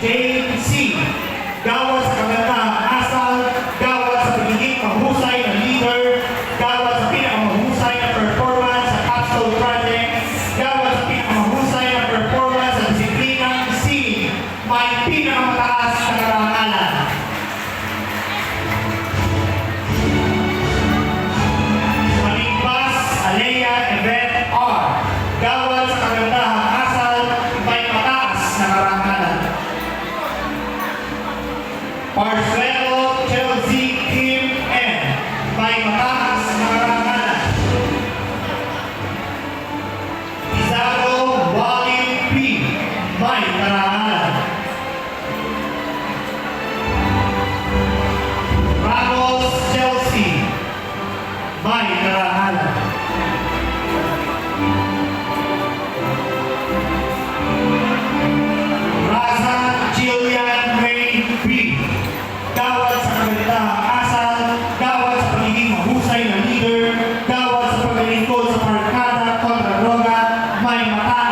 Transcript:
JC. Gawad sa kagandahang asal, gawad sa pagiging mahusay na leader, gawad sa pinakamahusay na performance sa Capstone Project, gawad sa pinakamahusay na performance sa disiplinang C. May pinakamataas na karangalan. Malimbas Alea Event R. Gawad sa kagandahang asal, may mataas na karangalan. Marcelo Chelsea Kim N. May mataas na karangalan. Pizarro Wally P. May karangalan. Ramos Chelsea. May karangalan. Raza Jillian May B.